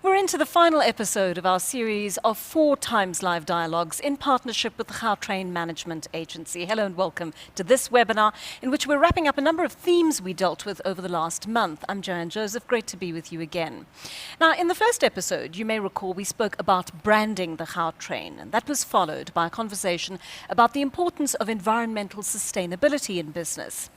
We're into the final episode of our series of 4 TimesLive Dialogues in partnership with the Gautrain Management Agency. Hello and welcome to this webinar in which we're wrapping up a number of themes we dealt with over the last month. I'm Joanne Joseph, great to be with you again. Now, in the first episode, you may recall we spoke about branding the Gautrain, and that was followed by a conversation about the importance of environmental sustainability in business.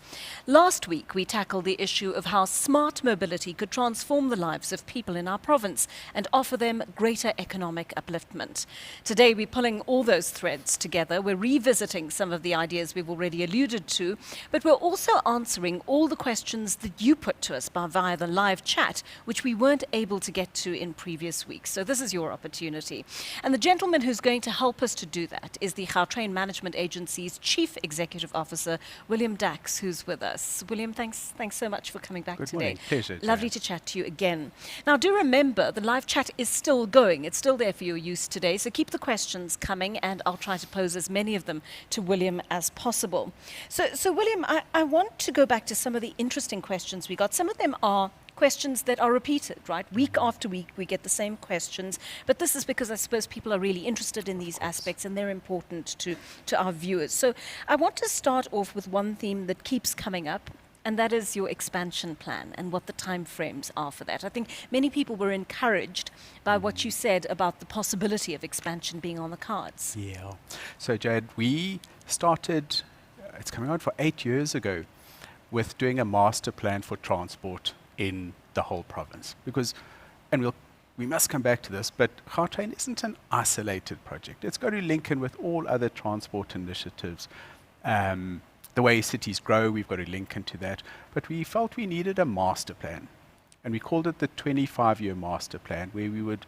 Last week, we tackled the issue of how smart mobility could transform the lives of people in our province and offer them greater economic upliftment. Today, we're pulling all those threads together. We're revisiting some of the ideas we've already alluded to, but we're also answering all the questions that you put to us via the live chat, which we weren't able to get to in previous weeks. So this is your opportunity. And the gentleman who's going to help us to do that is the Gautrain Management Agency's Chief Executive Officer, William Dachs, who's with us. William, thanks so much for coming back Good today. morning. Pleasure. Lovely to chat to you again. Now, do remember, the live chat is still going. It's still there for your use today, so keep the questions coming, and I'll try to pose as many of them to William as possible. So William, I want to go back to some of the interesting questions we got. Some of them are questions that are repeated, right? Week after week, we get the same questions, but this is because I suppose people are really interested in these aspects and they're important to our viewers. So I want to start off with one theme that keeps coming up, and that is your expansion plan and what the timeframes are for that. I think many people were encouraged by what you said about the possibility of expansion being on the cards. Yeah. So, Jad, we started, it's coming on for 8 years ago, with doing a master plan for transport in the whole province. Because, and we must come back to this, but Gautrain isn't an isolated project. It's got to link in with all other transport initiatives. The way cities grow, we've got to link into that. But we felt we needed a master plan. And we called it the 25-year master plan, where we would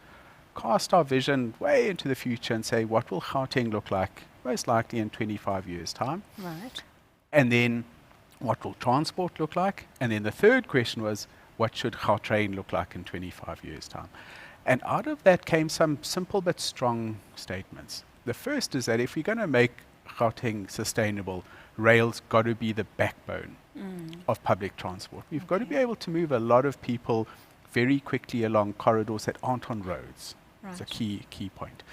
cast our vision way into the future and say, what will Gauteng look like, most likely in 25 years' time? Right. And then, what will transport look like? And then the third question was, what should Gautrain look like in 25 years' time? And out of that came some simple but strong statements. The first is that if we're going to make Gauteng sustainable, rail's got to be the backbone of public transport. We've got to be able to move a lot of people very quickly along corridors that aren't on roads. Right. It's a key point.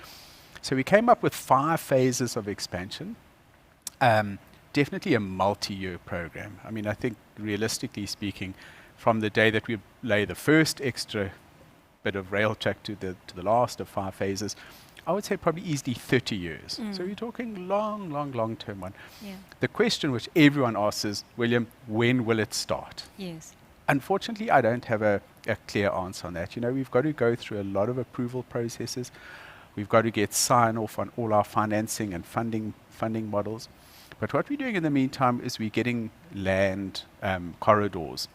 So we came up with 5 phases of expansion. Definitely a multi-year program. I mean, I think realistically speaking, from the day that we lay the first extra bit of rail track to the last of 5 phases, I would say probably easily 30 years. So you're talking long-term one. Yeah. The question which everyone asks is, William, when will it start? Yes. Unfortunately, I don't have a clear answer on that. You know, we've got to go through a lot of approval processes. We've got to get sign-off on all our financing and funding models. But what we're doing in the meantime is we're getting land corridors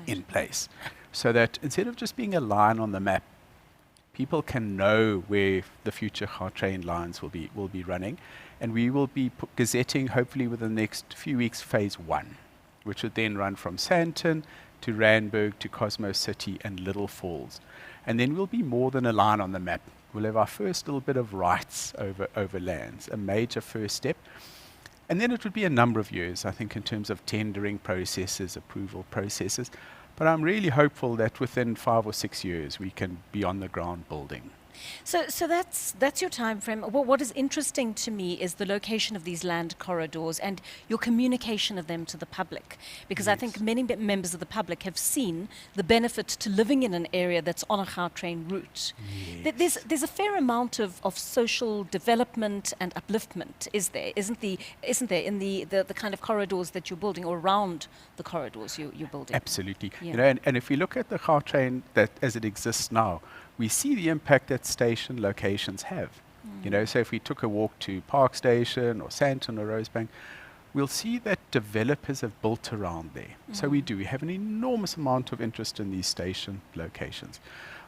in place, so that instead of just being a line on the map, people can know where the future Gautrain lines will be running, and we will be gazetting hopefully within the next few weeks phase 1, which would then run from Sandton to Randburg to Cosmos City and Little Falls, and then we'll be more than a line on the map. We'll have our first little bit of rights over lands, a major first step. And then it would be a number of years, I think, in terms of tendering processes, approval processes. But I'm really hopeful that within 5 or 6 years, we can be on the ground building. So that's your time frame. What is interesting to me is the location of these land corridors and your communication of them to the public, because I think many members of the public have seen the benefit to living in an area that's on a Gautrain route. Yes. There's a fair amount of social development and upliftment, isn't there, in the kind of corridors that you're building, or around the corridors you're building? Absolutely. Yeah. You know, and if we look at the Gautrain that as it exists now, we see the impact that station locations have. You know, so if we took a walk to Park Station or Sandton or Rosebank, we'll see that developers have built around there. So we have an enormous amount of interest in these station locations.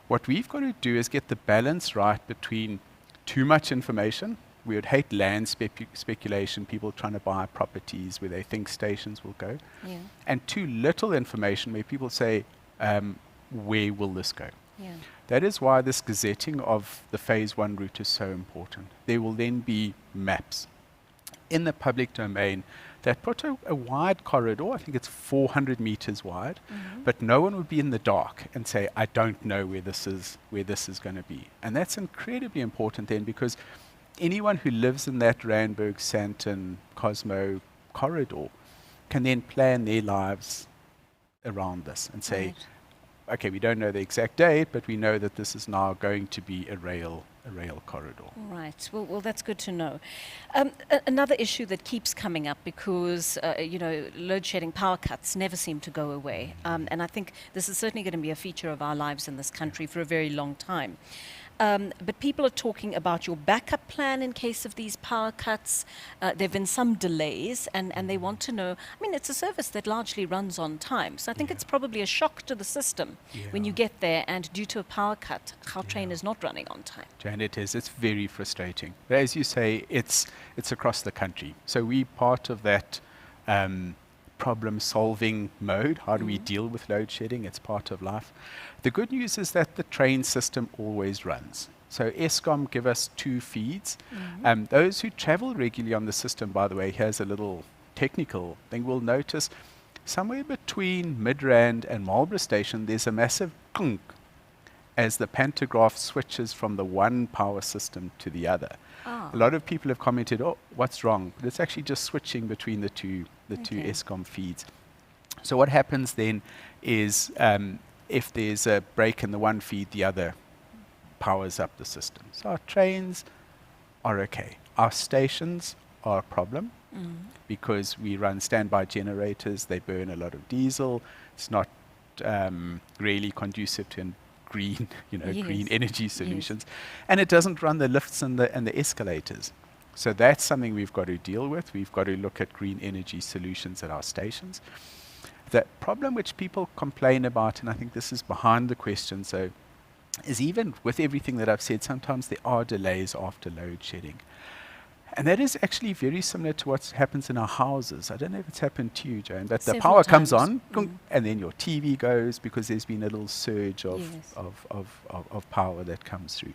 What we've got to do is get the balance right between too much information. We would hate land speculation, people trying to buy properties where they think stations will go, and too little information where people say, where will this go? Yeah. That is why this gazetting of the phase 1 route is so important. There will then be maps in the public domain that put a wide corridor. I think it's 400 meters wide, but no one would be in the dark and say, I don't know where this is going to be. And that's incredibly important then, because anyone who lives in that Randburg, Sandton, Cosmo corridor can then plan their lives around this and say, okay, we don't know the exact date, but we know that this is now going to be a rail corridor. Right. Well, that's good to know. Another issue that keeps coming up, because load shedding, power cuts never seem to go away, and I think this is certainly going to be a feature of our lives in this country for a very long time. But people are talking about your backup plan in case of these power cuts. There have been some delays, and they want to know. I mean, it's a service that largely runs on time, so I think it's probably a shock to the system when you get there and due to a power cut, Gautrain is not running on time. Joanne, it is. It's very frustrating. But as you say, it's across the country. So we're part of that problem-solving mode. How do we deal with load shedding? It's part of life. The good news is that the train system always runs. So Eskom give us 2 feeds. Those who travel regularly on the system, by the way, here's a little technical thing, will notice somewhere between Midrand and Marlborough Station, there's a massive clunk as the pantograph switches from the one power system to the other. A lot of people have commented, oh, what's wrong? But it's actually just switching between the two Eskom feeds. So what happens then is if there's a break in the one feed, the other powers up the system. So our trains are okay. Our stations are a problem because we run standby generators. They burn a lot of diesel. It's not really conducive to green, green energy solutions. And it doesn't run the lifts and the escalators. So that's something we've got to deal with. We've got to look at green energy solutions at our stations. The problem which people complain about, and I think this is behind the question, so is even with everything that I've said, sometimes there are delays after load shedding. And that is actually very similar to what happens in our houses. I don't know if it's happened to you, Joanne, but the power comes on, and then your TV goes because there's been a little surge of power that comes through.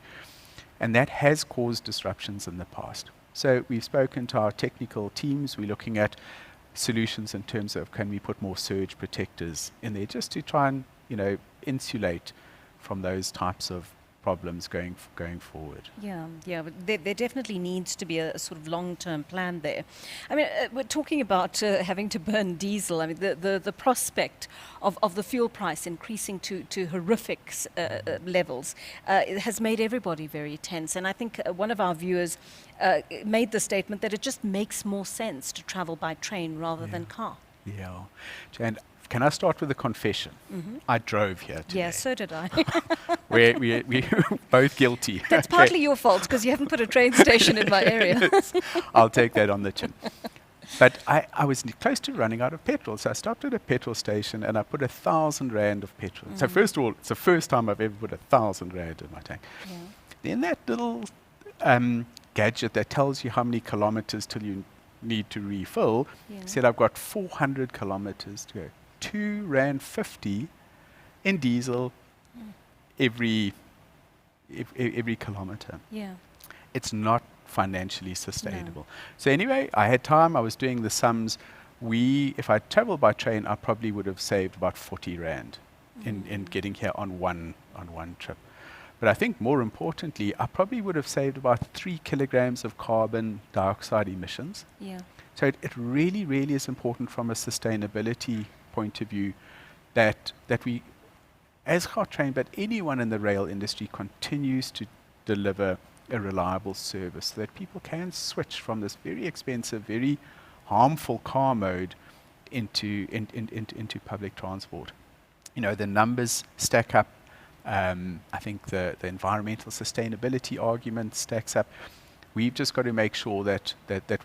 And that has caused disruptions in the past. So we've spoken to our technical teams. We're looking at solutions in terms of can we put more surge protectors in there just to try and insulate from those types of problems going forward. But there definitely needs to be a sort of long-term plan there. I mean, we're talking about having to burn diesel. I mean, the prospect of the fuel price increasing to horrific levels has made everybody very tense. And I think one of our viewers made the statement that it just makes more sense to travel by train rather than car. And can I start with a confession? I drove here today. Yeah, so did I. We're both guilty. That's partly your fault because you haven't put a train station in my area. I'll take that on the chin. But I was close to running out of petrol, so I stopped at a petrol station and I put 1,000 rand of petrol. So first of all, it's the first time I've ever put 1,000 rand in my tank. Then that little gadget that tells you how many kilometers till you need to refill said I've got 400 kilometers to go. 2.50 rand in diesel every kilometer. It's not financially sustainable. So anyway, I had time. I was doing the sums. If I traveled by train, I probably would have saved about 40 rand in getting here on one trip. But I think more importantly, I probably would have saved about 3 kilograms of carbon dioxide emissions. So it really, really is important from a sustainability point of view that we, as Gautrain, but anyone in the rail industry, continues to deliver a reliable service so that people can switch from this very expensive, very harmful car mode into public transport. The numbers stack up. I think the environmental sustainability argument stacks up. We've just got to make sure that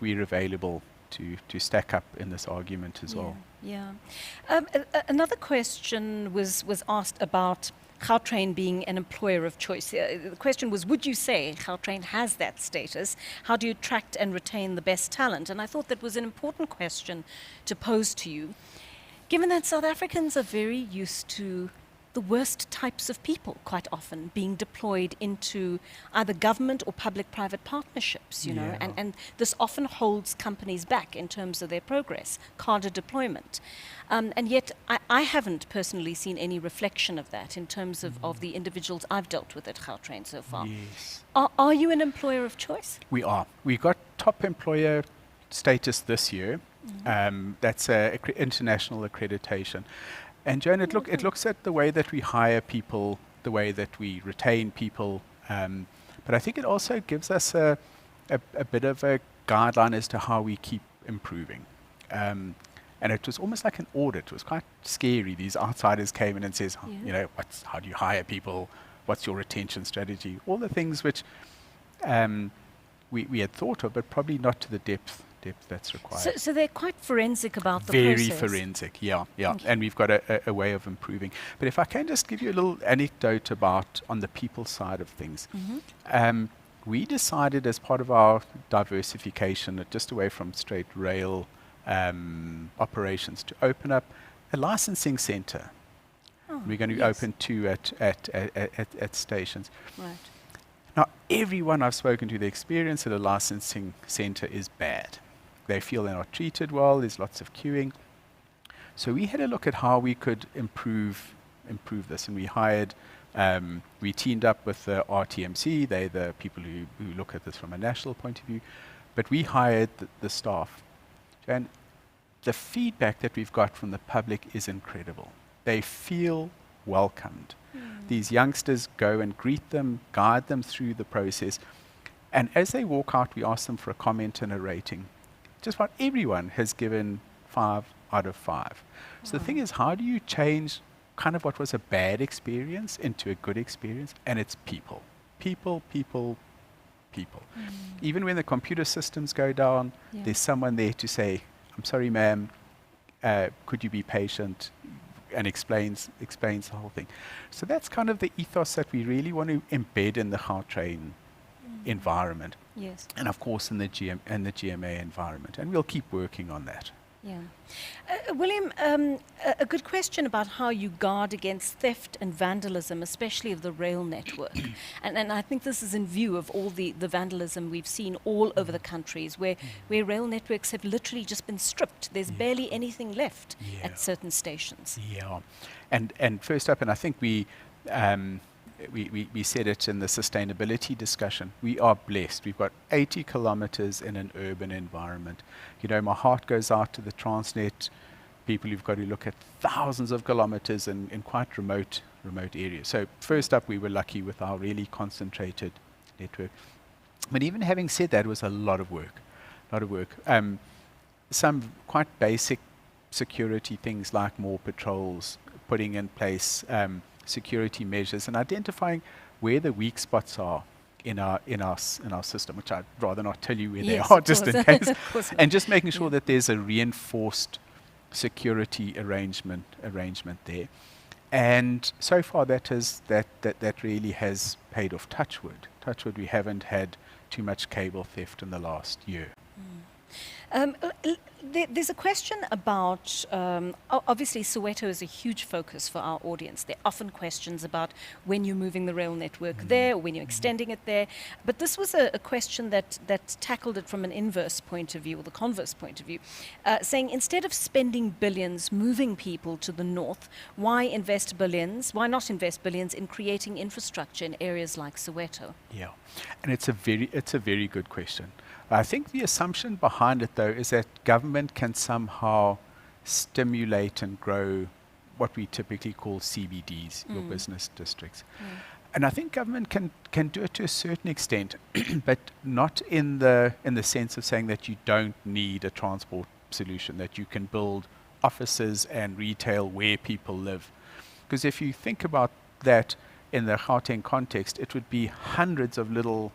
we're available to stack up in this argument as well. Another question was asked about Gautrain being an employer of choice. The question was, would you say Gautrain has that status? How do you attract and retain the best talent? And I thought that was an important question to pose to you, given that South Africans are very used to the worst types of people quite often being deployed into either government or public-private partnerships, you know, and this often holds companies back in terms of their progress, cadre deployment. And yet I haven't personally seen any reflection of that in terms of the individuals I've dealt with at Gautrain so far. Yes. Are you an employer of choice? We are. We got top employer status this year. That's international accreditation. And Joanne, it looks at the way that we hire people, the way that we retain people, but I think it also gives us a bit of a guideline as to how we keep improving. And it was almost like an audit. It was quite scary. These outsiders came in and says, you know, how do you hire people? What's your retention strategy? All the things which we had thought of, but probably not to the depth that's required. So they're quite forensic about the Very process. forensic, yeah. And we've got a way of improving. But if I can just give you a little anecdote about on the people side of things. We decided as part of our diversification, just away from straight rail operations, to open up a licensing center. We're going to open 2 at stations. Right. Now, everyone I've spoken to, the experience at a licensing center is bad. They feel they're not treated well, there's lots of queuing. So we had a look at how we could improve this, and we hired, we teamed up with the RTMC, they're the people who look at this from a national point of view, but we hired the staff. And the feedback that we've got from the public is incredible. They feel welcomed. These youngsters go and greet them, guide them through the process. And as they walk out, we ask them for a comment and a rating. Just about everyone has given 5 out of 5. So the thing is, how do you change kind of what was a bad experience into a good experience? And it's people. People. Even when the computer systems go down, there's someone there to say, I'm sorry, ma'am, could you be patient? And explains the whole thing. So that's kind of the ethos that we really want to embed in the Gautrain environment. Yes. And of course in the GMA environment. And we'll keep working on that. Yeah. William, a good question about how you guard against theft and vandalism, especially of the rail network. and I think this is in view of all the vandalism we've seen all over the countries where rail networks have literally just been stripped. There's barely anything left at certain stations. Yeah. And first up, and I think we said it in the sustainability discussion, we are blessed. We've got 80 kilometers in an urban environment. You know, my heart goes out to the Transnet people who've got to look at thousands of kilometers in quite remote areas. So first up, we were lucky with our really concentrated network. But even having said that, it was a lot of work. Some quite basic security things like more patrols, putting in place security measures and identifying where the weak spots are in our system, which I'd rather not tell you where they are, just in case, and just making sure that there's a reinforced security arrangement there. And so far, that really has paid off. Touch wood, we haven't had too much cable theft in the last year. There's a question about, obviously Soweto is a huge focus for our audience. There are often questions about when you're moving the rail network there, or when you're extending it there. But this was a question that tackled it from an inverse point of view, or the converse point of view, saying instead of spending billions moving people to the north, why not invest billions in creating infrastructure in areas like Soweto? Yeah, and it's a very good question. I think the assumption behind it, though, is that government can somehow stimulate and grow what we typically call CBDs, your business districts. And I think government can do it to a certain extent, but not in the sense of saying that you don't need a transport solution, that you can build offices and retail where people live. Because if you think about that in the Gauteng context, it would be hundreds of little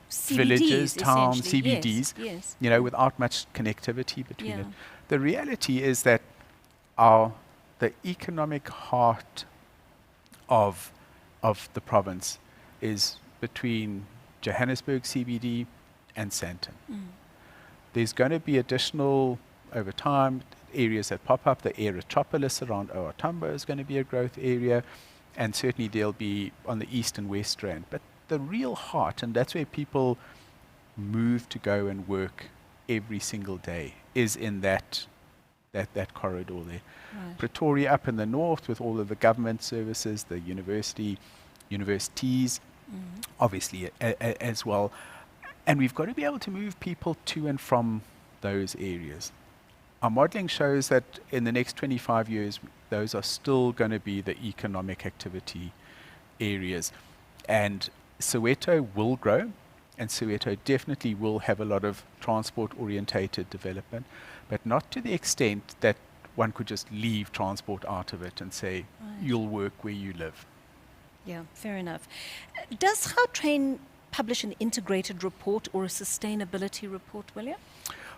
villages, towns, CBDs, yes. you know, without much connectivity between it. The reality is that the economic heart of the province is between Johannesburg CBD and Sandton. There's going to be additional, over time, areas that pop up. The Aerotropolis around OR Tambo is going to be a growth area, and certainly there'll be on the east and west Rand. But the real heart, and that's where people move to go and work every single day, is in that corridor there. Right. Pretoria up in the north with all of the government services, the universities, obviously as well. And we've got to be able to move people to and from those areas. Our modeling shows that in the next 25 years, those are still going to be the economic activity areas. And Soweto will grow, and Soweto definitely will have a lot of transport-orientated development, but not to the extent that one could just leave transport out of it and say, you'll work where you live. Yeah, fair enough. Does Gautrain publish an integrated report or a sustainability report, William?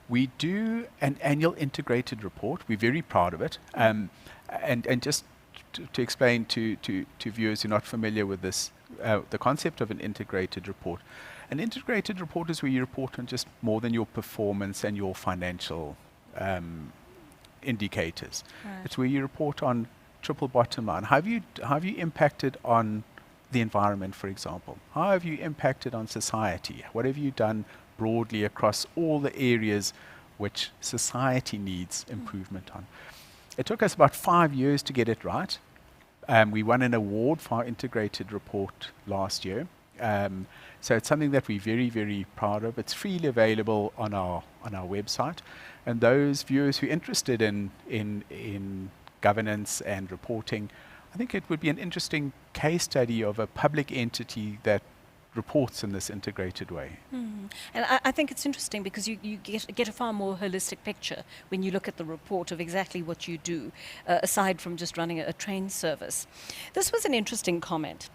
We do an annual integrated report. We're very proud of it. And just to explain to viewers who are not familiar with this, the concept of an integrated report. An integrated report is where you report on just more than your performance and your financial indicators. Right. It's where you report on triple bottom line. How have you impacted on the environment, for example? How have you impacted on society? What have you done broadly across all the areas which society needs improvement on? It took us about 5 years to get it right. We won an award for our integrated report last year. So it's something that we're very, very proud of. It's freely available on our website. And those viewers who are interested in governance and reporting, I think it would be an interesting case study of a public entity that reports in this integrated way. And I think it's interesting because you get a far more holistic picture when you look at the report of exactly what you do, aside from just running a train service. This was an interesting comment.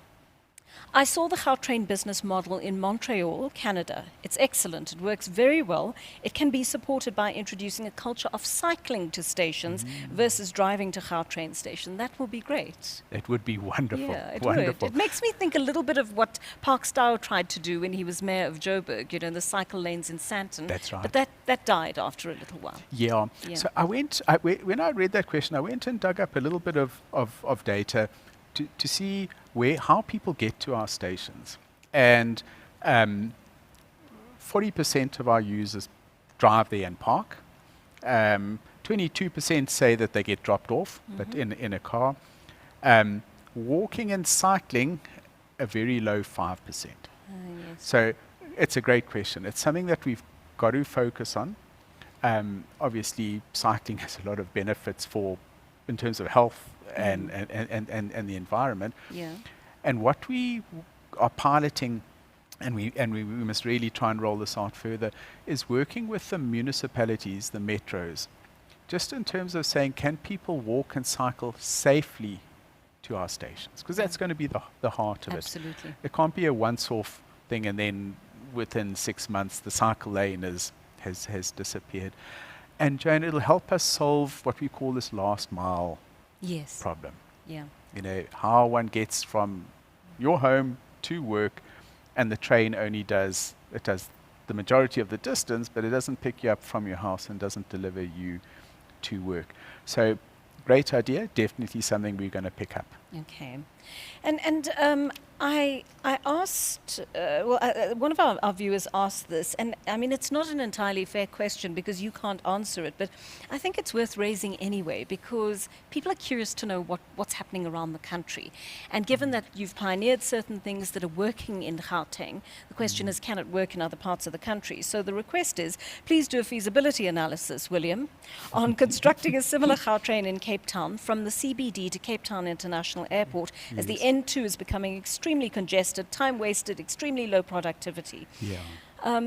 I saw the Gautrain business model in Montreal, Canada. It's excellent. It works very well. It can be supported by introducing a culture of cycling to stations versus driving to Gautrain station. That will be great. It would be wonderful. Yeah, it wonderful. would. It makes me think a little bit of what Park Stour tried to do when he was mayor of Joburg, the cycle lanes in Sandton. That's right. But that died after a little while. Yeah. So when I read that question, I went and dug up a little bit of data to see how people get to our stations. And 40% of our users drive there and park. 22% say that they get dropped off, but in a car. Walking and cycling, a very low 5%. Yes. So it's a great question. It's something that we've got to focus on. Obviously, cycling has a lot of benefits in terms of health and the environment. Yeah. And what we are piloting, and we must really try and roll this out further, is working with the municipalities, the metros, just in terms of saying, can people walk and cycle safely to our stations? Because that's going to be the heart of it. Absolutely. It can't be a once-off thing and then within 6 months the cycle lane has disappeared. And Joanne, it'll help us solve what we call this last mile problem. Yeah. How one gets from your home to work, and the train only does the majority of the distance, but it doesn't pick you up from your house and doesn't deliver you to work. So great idea, definitely something we're going to pick up. Okay. And I asked, one of our viewers asked this, and I mean, it's not an entirely fair question because you can't answer it, but I think it's worth raising anyway because people are curious to know what's happening around the country. And given that you've pioneered certain things that are working in Gauteng, the question is, can it work in other parts of the country? So the request is, please do a feasibility analysis, William, on constructing a similar Gautrain in Cape Town from the CBD to Cape Town International Airport, as the N2 is becoming extremely congested, time wasted, extremely low productivity. Yeah.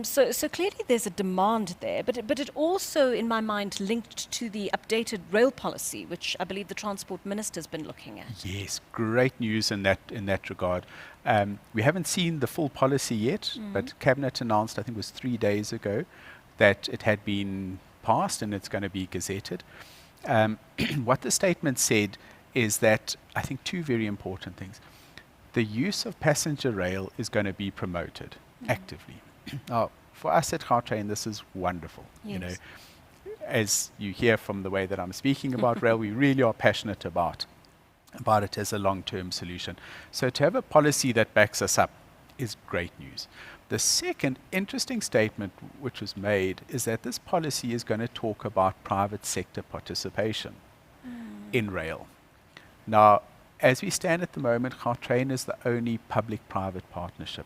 So clearly there's a demand there, but it also, in my mind, linked to the updated rail policy, which I believe the Transport Minister's been looking at. Yes, great news in that regard. We haven't seen the full policy yet, but Cabinet announced, I think it was 3 days ago, that it had been passed and it's going to be gazetted. What the statement said is that, I think, two very important things. The use of passenger rail is going to be promoted actively. Now, for us at Gautrain, this is wonderful. Yes. as you hear from the way that I'm speaking about rail, we really are passionate about it as a long-term solution. So to have a policy that backs us up is great news. The second interesting statement which was made is that this policy is going to talk about private sector participation in rail. Now, as we stand at the moment, Gautrain is the only public-private partnership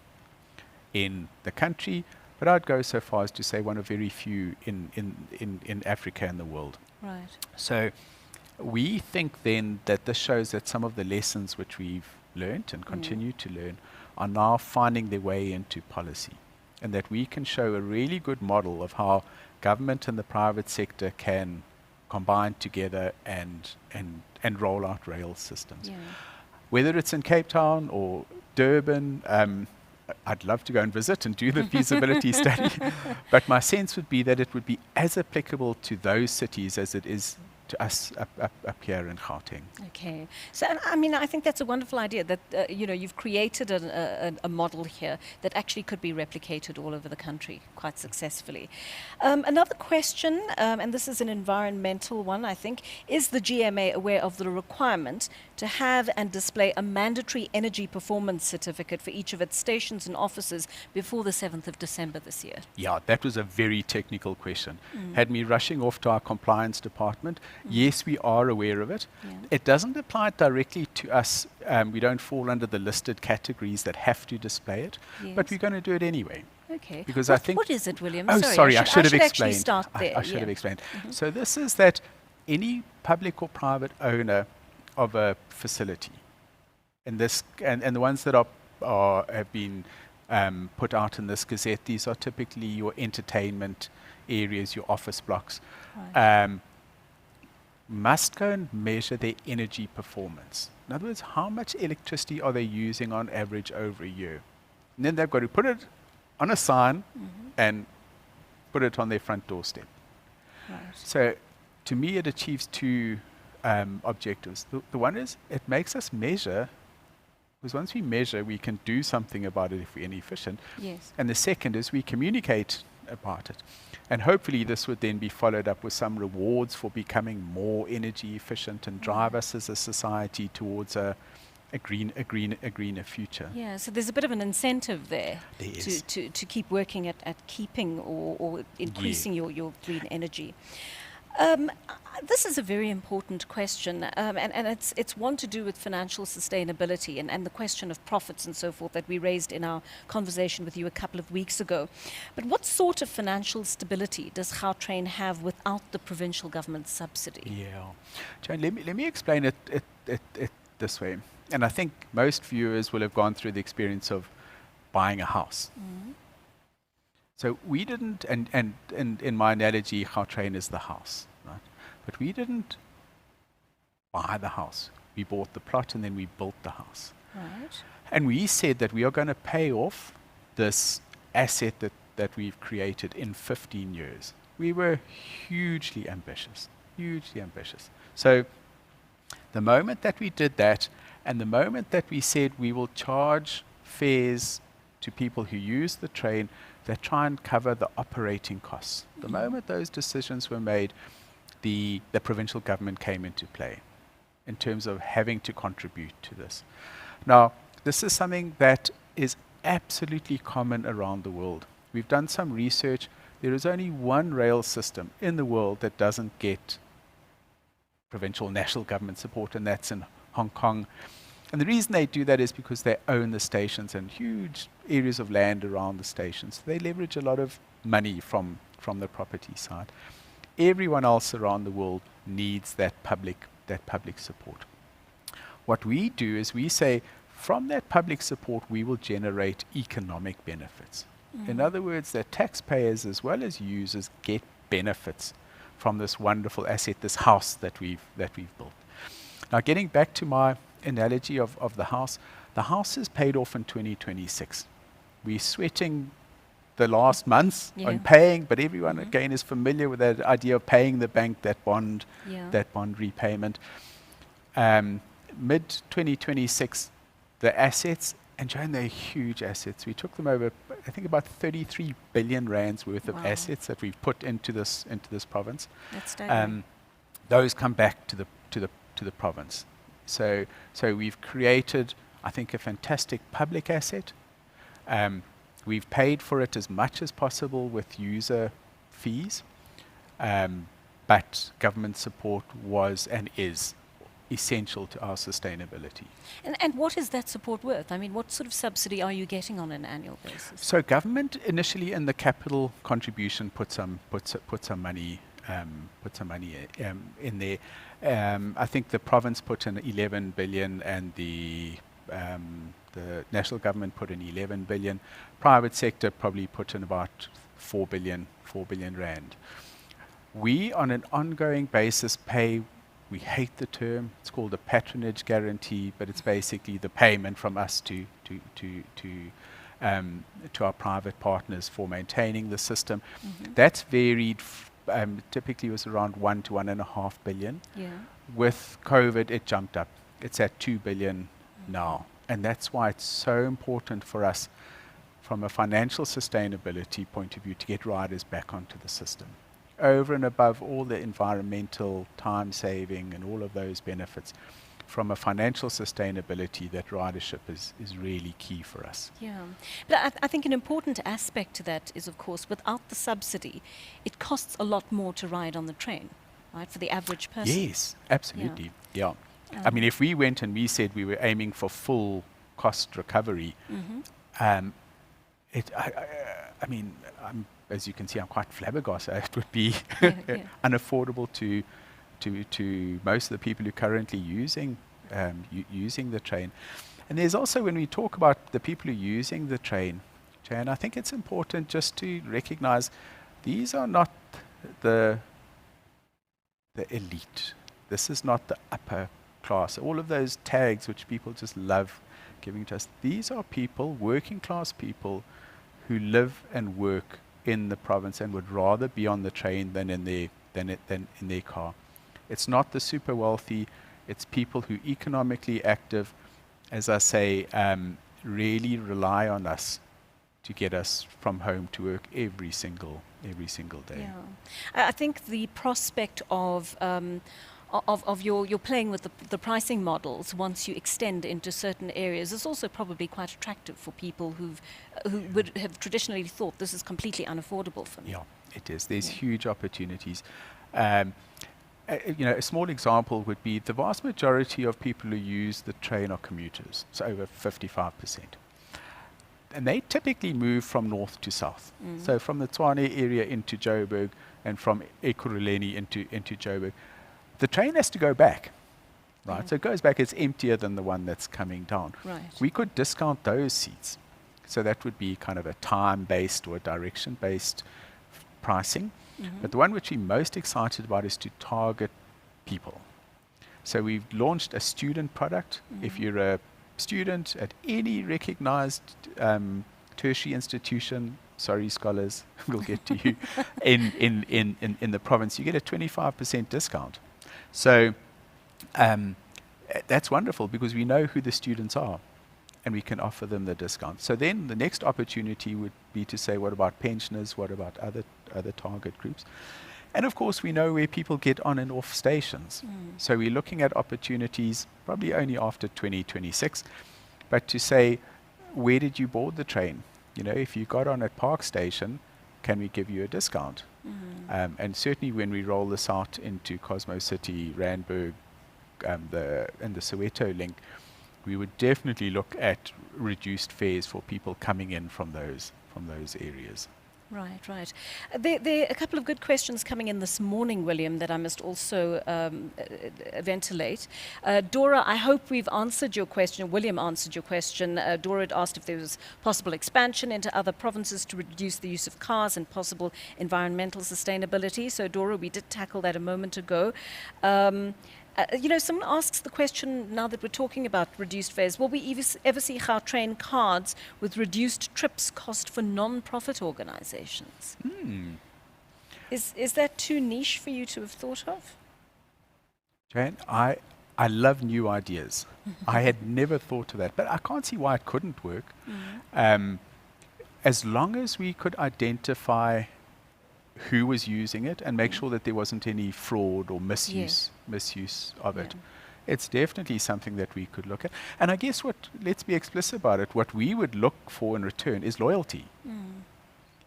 in the country, but I'd go so far as to say one of very few in Africa and the world. Right. So we think then that this shows that some of the lessons which we've learnt and continue to learn are now finding their way into policy, and that we can show a really good model of how government and the private sector can combine together and roll out rail systems. Yeah. Whether it's in Cape Town or Durban, I'd love to go and visit and do the feasibility study, but my sense would be that it would be as applicable to those cities as it is to us up here in Gauteng. Okay. So, I mean, I think that's a wonderful idea that, you've created a model here that actually could be replicated all over the country quite successfully. Another question, and this is an environmental one, I think, is the GMA aware of the requirement to have and display a mandatory energy performance certificate for each of its stations and offices before the 7th of December this year? Yeah, that was a very technical question. Had me rushing off to our compliance department. Yes, we are aware of it. Yeah. It doesn't apply directly to us. We don't fall under the listed categories that have to display it, but Yes. we're going to do it anyway. Okay. Because I think... What is it, William? Oh, sorry, I should have actually explained. start there. I should have explained. So this is that any public or private owner of a facility, and the ones that have been put out in this gazette, these are typically your entertainment areas, your office blocks, Right. must go and measure their energy performance. In other words, how much electricity are they using on average over a year? And then they've got to put it on a sign and put it on their front doorstep. Right. So to me, it achieves two objectives. The one is it makes us measure, because once we measure, we can do something about it if we're inefficient. Yes. And the second is we communicate about it. And hopefully this would then be followed up with some rewards for becoming more energy efficient and drive us as a society towards a greener future. Yeah, so there's a bit of an incentive there There is. to keep working at keeping or increasing your green energy. This is a very important question, and it's one to do with financial sustainability and the question of profits and so forth that we raised in our conversation with you a couple of weeks ago. But what sort of financial stability does Gautrain have without the provincial government subsidy? Yeah. Joanne, let me explain it this way. And I think most viewers will have gone through the experience of buying a house. So we didn't, and in my analogy, Gautrain is the house, right? But we didn't buy the house. We bought the plot and then we built the house. Right. And we said that we are going to pay off this asset that we've created in 15 years. We were hugely ambitious. So the moment that we did that, and the moment that we said we will charge fares to people who use the train that try and cover the operating costs, the moment those decisions were made, the provincial government came into play in terms of having to contribute to this. Now, this is something that is absolutely common around the world. We've done some research. There is only one rail system in the world that doesn't get provincial national government support, and that's in Hong Kong. And the reason they do that is because they own the stations and huge areas of land around the stations. They leverage a lot of money from the property side. Everyone else around the world needs that public support. What we do is we say, from that public support, we will generate economic benefits. In other words, that taxpayers as well as users get benefits from this wonderful asset, this house that we've built. Now, getting back to my analogy of the house is paid off in 2026. We're sweating the last months on paying, but everyone again is familiar with that idea of paying the bank that bond repayment. Mid 2026, the assets And Joanne, they're huge assets. We took them over, I think, about 33 billion rands worth of assets that we've put into this province. That's staggering. Those come back to the province. So we've created, I think, a fantastic public asset. We've paid for it as much as possible with user fees, but government support was and is essential to our sustainability. And what is that support worth? I mean, what sort of subsidy are you getting on an annual basis? So government initially in the capital contribution put some money in there. I think the province put in 11 billion and the national government put in 11 billion. Private sector probably put in about 4 billion rand. We, on an ongoing basis, pay. We hate the term. It's called a patronage guarantee, but it's basically the payment from us to our private partners for maintaining the system. That's varied. Typically, it was around 1 to 1.5 billion. Yeah. With COVID, it jumped up. It's at 2 billion now, and that's why it's so important for us, from a financial sustainability point of view, to get riders back onto the system. Over and above all the environmental time saving and all of those benefits, from a financial sustainability, that ridership is really key for us. Yeah, but I think an important aspect to that is, of course, without the subsidy, it costs a lot more to ride on the train, right, for the average person. Yes, absolutely. Yeah. I mean, if we went and we said we were aiming for full cost recovery, I mean, as you can see, I'm quite flabbergasted. It would be unaffordable to most of the people who are currently using the train. And there's also, when we talk about the people who are using the train, Joanne, I think it's important just to recognize these are not the elite. This is not the upper class. All of those tags which people just love giving to us, these are people, working class people, who live and work in the province and would rather be on the train than in their car. It's not the super wealthy. It's people who economically active, as I say, really rely on us to get us from home to work every single day. Yeah, I think the prospect of you're playing with the pricing models once you extend into certain areas is also probably quite attractive for people who would have traditionally thought this is completely unaffordable for me. Yeah, it is. There's huge opportunities. A small example would be the vast majority of people who use the train are commuters, so over 55%. And they typically move from north to south. So from the Tshwane area into Joburg and from Ekurhuleni into Joburg. The train has to go back, right? So it goes back, it's emptier than the one that's coming down. Right. We could discount those seats. So that would be kind of a time-based or direction-based pricing. But the one which we're most excited about is to target people. So we've launched a student product. If you're a student at any recognized tertiary institution, sorry scholars, we'll get to you, in the province, you get a 25% discount. So that's wonderful because we know who the students are and we can offer them the discount. So then the next opportunity would be to say, what about pensioners? What about other target groups? And of course, we know where people get on and off stations. So we're looking at opportunities probably only after 2026, but to say, where did you board the train? You know, if you got on at Park Station, can we give you a discount? And certainly when we roll this out into Cosmo City, Randburg, and the Soweto link, we would definitely look at reduced fares for people coming in from those areas. Right, right. There are a couple of good questions coming in this morning, William, that I must also ventilate. Dora, I hope we've answered your question. William answered your question. Dora had asked if there was possible expansion into other provinces to reduce the use of cars and possible environmental sustainability. So, Dora, we did tackle that a moment ago. Someone asks the question, now that we're talking about reduced fares, will we ever see Gautrain cards with reduced trips cost for non-profit organizations? Is that too niche for you to have thought of? Joanne, I I love new ideas. I had never thought of that, but I can't see why it couldn't work. As long as we could identify who was using it and make sure that there wasn't any fraud or misuse of it. It's definitely something that we could look at. And I guess let's be explicit about it, what we would look for in return is loyalty.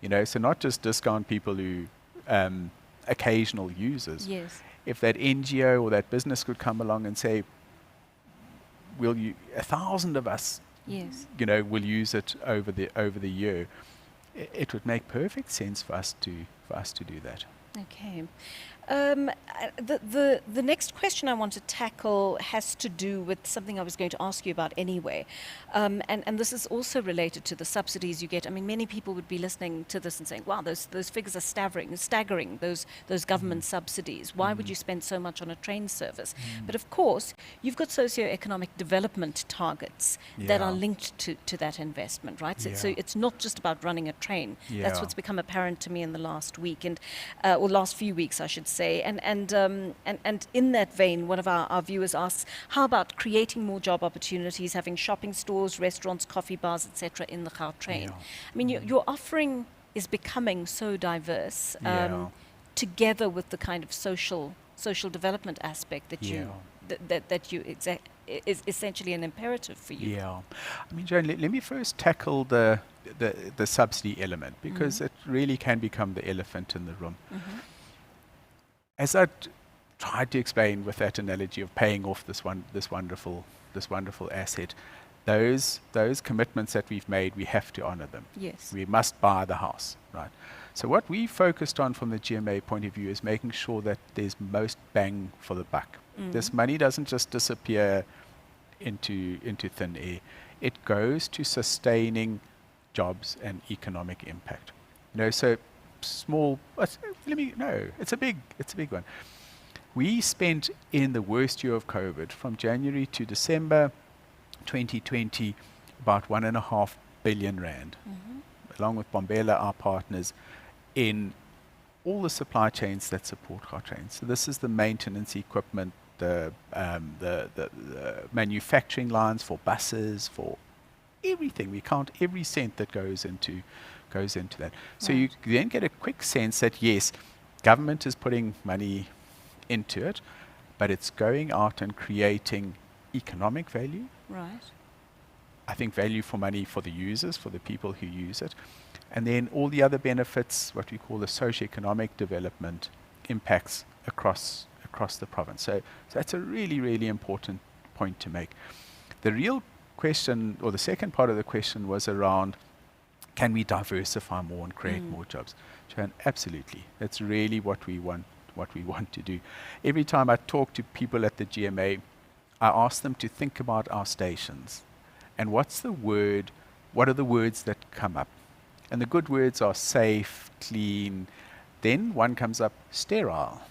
You know, so not just discount people who, occasional users. Yes. If that NGO or that business could come along and say, 1,000 of us, you know, will use it over the year, it would make perfect sense for us to do that. Okay. The next question I want to tackle has to do with something I was going to ask you about anyway. And this is also related to the subsidies you get. I mean, many people would be listening to this and saying, wow, those figures are staggering, those government subsidies. Why would you spend so much on a train service? But of course, you've got socio-economic development targets that are linked to that investment, right? So it's not just about running a train. That's what's become apparent to me in the last week, or last few weeks, I should say. And in that vein, one of our viewers asks, how about creating more job opportunities, having shopping stores, restaurants, coffee bars, etc. in the Gautrain? I mean, your offering is becoming so diverse, together with the kind of social development aspect that is essentially an imperative for you. Yeah. I mean, Joanne, let me first tackle the subsidy element, because it really can become the elephant in the room. As I tried to explain with that analogy of paying off this wonderful asset, those commitments that we've made, we have to honor them. Yes. We must buy the house, right? So what we focused on from the GMA point of view is making sure that there's most bang for the buck. This money doesn't just disappear into thin air. It goes to sustaining jobs and economic impact. You know, so small, it's a big one. We spent, in the worst year of COVID, from January to December 2020, about 1.5 billion rand, along with Bombela, our partners, in all the supply chains that support Gautrain. So this is the maintenance equipment, the manufacturing lines for buses, for everything. We count every cent that goes into that. So you then get a quick sense that yes, government is putting money into it, but it's going out and creating economic value. Right. I think value for money for the users, for the people who use it. And then all the other benefits, what we call the socio-economic development impacts across the province. So that's a really, really important point to make. The real question, or the second part of the question, was around, can we diversify more and create more jobs? Joanne, absolutely. That's really what we want to do. Every time I talk to people at the GMA, I ask them to think about our stations. And what are the words that come up? And the good words are safe, clean. Then one comes up, sterile.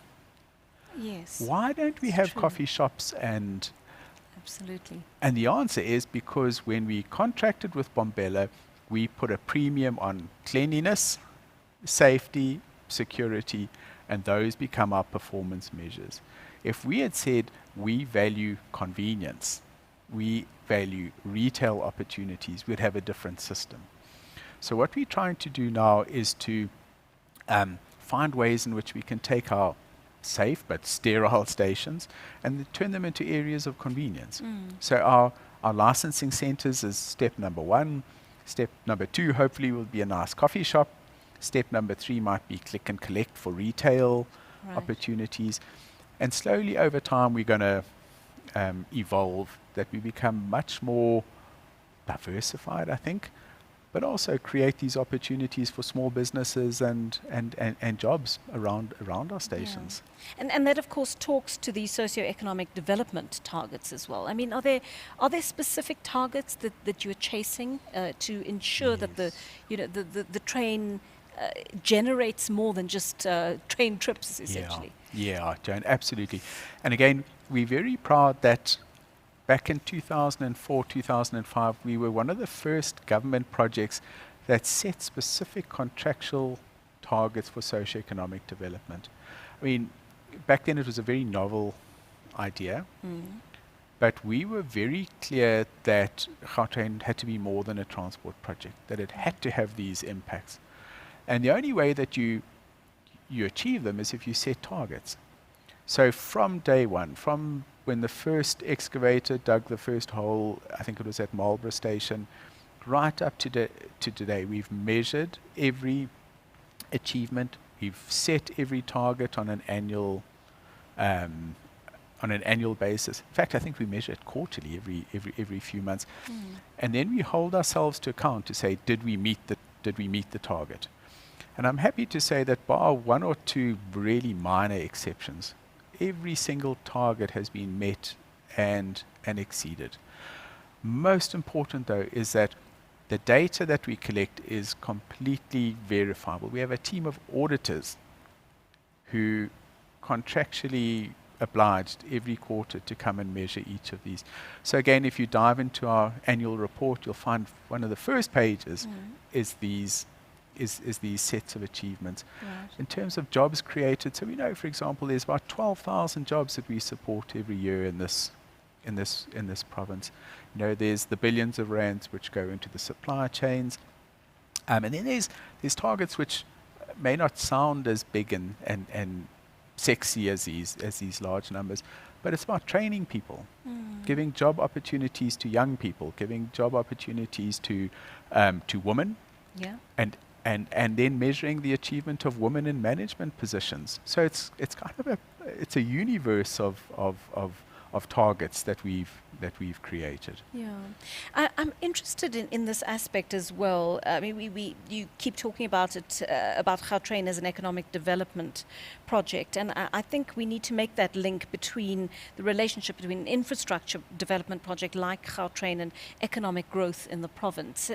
Yes. Why don't we have coffee shops and... Absolutely. And the answer is because when we contracted with Bombela, we put a premium on cleanliness, safety, security, and those become our performance measures. If we had said we value convenience, we value retail opportunities, we'd have a different system. So what we're trying to do now is to find ways in which we can take our safe but sterile stations and turn them into areas of convenience. So our licensing centers is step number 1. Step number 2 hopefully will be a nice coffee shop. Step number 3 might be click and collect for retail opportunities. And slowly over time we're going to evolve that we become much more diversified, I think, but also create these opportunities for small businesses and jobs around our stations. Yeah. And that, of course, talks to the socio-economic development targets as well. I mean, are there specific targets that you're chasing to ensure that the train generates more than just train trips, essentially? Yeah, Joanne, absolutely. And again, we're very proud that back in 2004, 2005, we were one of the first government projects that set specific contractual targets for socio-economic development. I mean, back then it was a very novel idea. But we were very clear that Gautrain had to be more than a transport project, that it had to have these impacts. And the only way that you achieve them is if you set targets. So from day one, from when the first excavator dug the first hole, I think it was at Marlborough Station, right up to today, we've measured every achievement. We've set every target on an annual basis. In fact, I think we measure it quarterly, every few months, and then we hold ourselves to account to say, did we meet the target? And I'm happy to say that bar one or two really minor exceptions, every single target has been met and exceeded. Most important, though, is that the data that we collect is completely verifiable. We have a team of auditors who contractually obliged every quarter to come and measure each of these. So again, if you dive into our annual report, you'll find one of the first pages is these sets of achievements. Right. In terms of jobs created, so we know, for example, there's about 12,000 jobs that we support every year in this province. You know, there's the billions of rands which go into the supply chains, and then there's targets which may not sound as big and sexy as these large numbers, but it's about training people, giving job opportunities to young people, giving job opportunities to women, and then measuring the achievement of women in management positions. So it's kind of a universe of targets that we've created. Yeah, I'm interested in this aspect as well. I mean, you keep talking about it, about Gautrain as an economic development project, and I think we need to make that link between the relationship between an infrastructure development project like Gautrain and economic growth in the province.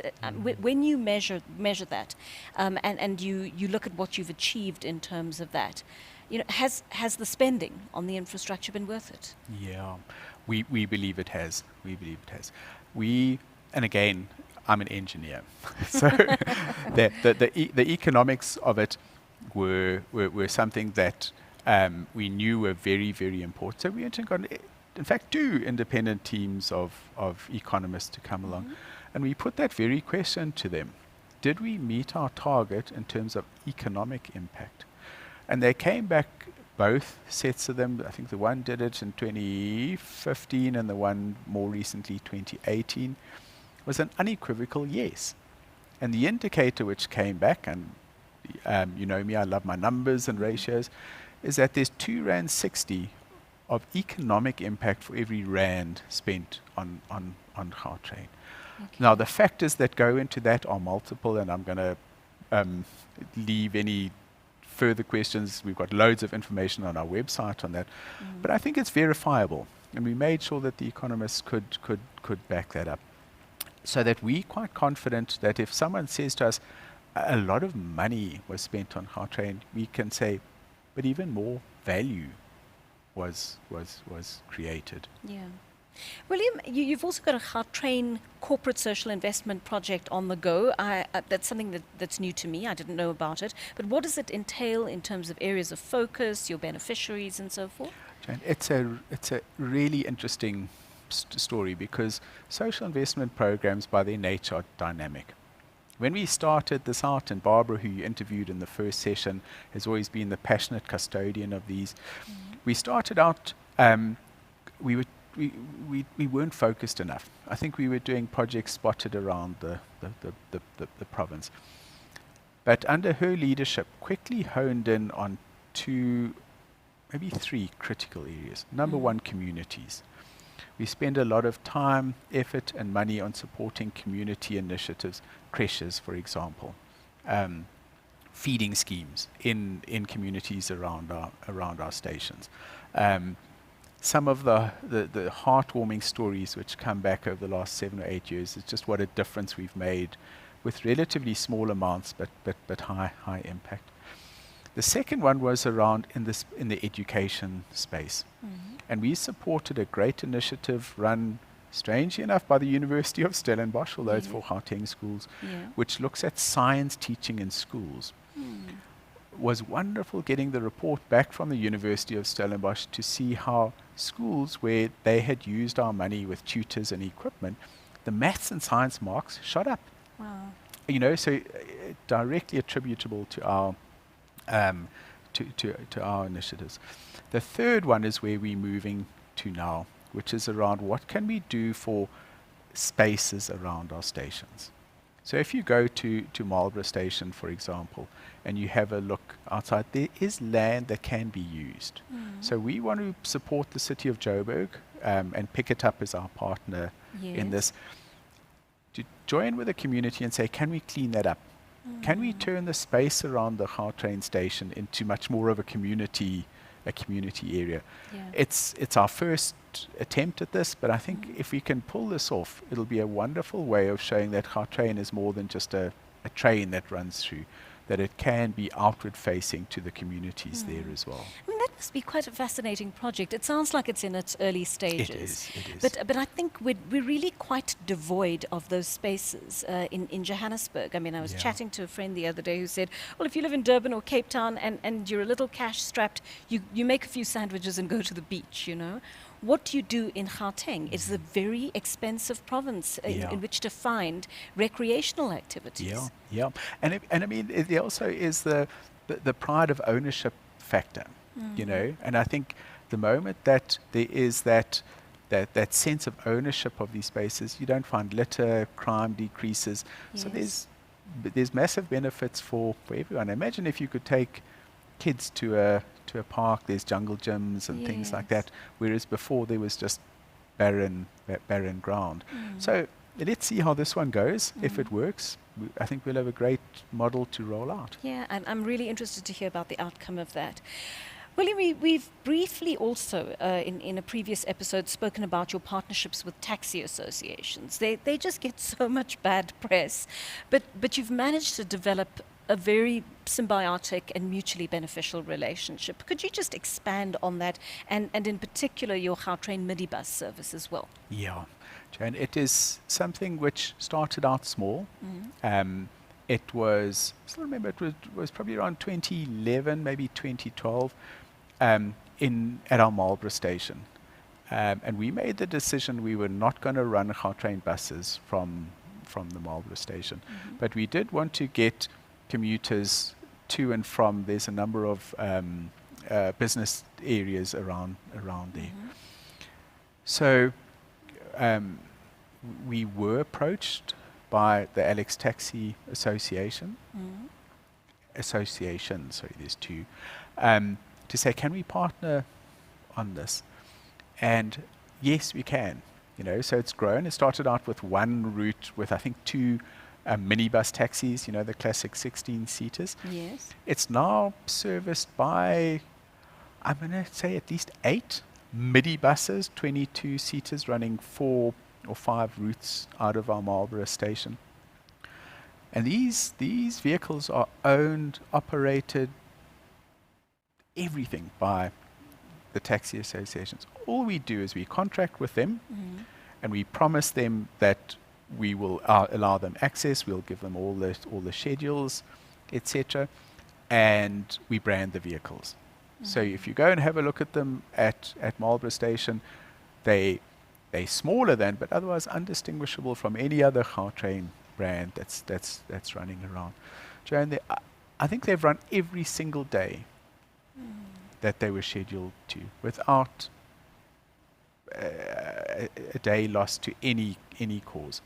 When you measure that, and you look at what you've achieved in terms of that, you know, has the spending on the infrastructure been worth it? Yeah, we believe it has. We believe it has. And again, I'm an engineer, so the economics of it were something that we knew were very, very important. So we in fact, 2 independent teams of economists to come along, and we put that very question to them: did we meet our target in terms of economic impact? And they came back, both sets of them. I think the one did it in 2015 and the one more recently, 2018, was an unequivocal yes. And the indicator which came back, and you know me, I love my numbers and ratios, is that there's R2.60 of economic impact for every rand spent on Gautrain. Okay. Now, the factors that go into that are multiple, and I'm going to leave any further questions. We've got loads of information on our website on that, but I think it's verifiable, and we made sure that the economists could back that up, so that we're quite confident that if someone says to us a lot of money was spent on Gautrain, we can say, but even more value was created. Yeah. William, you've also got a Gautrain corporate social investment project on the go. That's something that's new to me. I didn't know about it. But what does it entail in terms of areas of focus, your beneficiaries, and so forth? Jane, it's a really interesting story, because social investment programs by their nature are dynamic. When we started this out, and Barbara, who you interviewed in the first session, has always been the passionate custodian of these. We started out, we weren't focused enough. I think we were doing projects spotted around the province. But under her leadership, quickly honed in on 2, maybe 3 critical areas. Number 1, communities. We spend a lot of time, effort, and money on supporting community initiatives, creches, for example, feeding schemes in communities around our stations. Some of the heartwarming stories which come back over the last 7 or 8 years is just what a difference we've made with relatively small amounts, but high impact. The second one was around in the education space. And we supported a great initiative run, strangely enough, by the University of Stellenbosch, although it's for Gauteng schools, which looks at science teaching in schools. Was wonderful getting the report back from the University of Stellenbosch to see how schools where they had used our money with tutors and equipment, the maths and science marks shot up. Wow. So directly attributable to our to our initiatives. The third one is where we're moving to now, which is around what can we do for spaces around our stations. So if you go to Marlborough Station, for example, and you have a look outside, there is land that can be used. So we want to support the city of Joburg and pick it up as our partner in this, to join with the community and say, can we clean that up? Can we turn the space around the Gautrain station into much more of a community area? Yeah. It's our first attempt at this, but I think if we can pull this off, it'll be a wonderful way of showing that Gautrain is more than just a train that runs through, that it can be outward facing to the communities there as well. I mean, that must be quite a fascinating project. It sounds like it's in its early stages. It is. But I think we're really quite devoid of those spaces in Johannesburg. I mean, I was chatting to a friend the other day who said, well, if you live in Durban or Cape Town and you're a little cash strapped, you make a few sandwiches and go to the beach, What you do in Gauteng is a very expensive province in which to find recreational activities. Yeah. And I mean, there also is the pride of ownership factor, and I think the moment that there is that sense of ownership of these spaces, you don't find litter, crime decreases. Yes. So there's massive benefits for everyone. Imagine if you could take kids to a park, there's jungle gyms and things like that, whereas before there was just barren ground. So let's see how this one goes. If it works, I think we'll have a great model to roll out. Yeah, I'm really interested to hear about the outcome of that. William, we've briefly also, in a previous episode, spoken about your partnerships with taxi associations. They just get so much bad press, but you've managed to develop a very symbiotic and mutually beneficial relationship. Could you just expand on that, and in particular your Gautrain minibus service as well? Yeah, Joanne, it is something which started out small. It was, I still remember, it was probably around 2011, maybe 2012, at our Marlborough station. And we made the decision we were not going to run Gautrain buses from the Marlborough station. But we did want to get commuters to and from. There's a number of business areas around there. So we were approached by the Alex Taxi Association, sorry, there's two, to say, can we partner on this? And yes, we can. So it's grown. It started out with one route with, I think, two minibus taxis, the classic 16-seaters. Yes. It's now serviced by, I'm going to say, at least 8 minibuses, 22-seaters, running 4 or 5 routes out of our Marlborough station. And these vehicles are owned, operated, everything by the taxi associations. All we do is we contract with them, and we promise them that we will allow them access. We'll give them all the schedules, etc., and we brand the vehicles. So if you go and have a look at them at Marlborough Station, they're smaller than, but otherwise undistinguishable from any other Gautrain brand that's running around. Joanne, I think they've run every single day that they were scheduled to, without a day lost to any cause.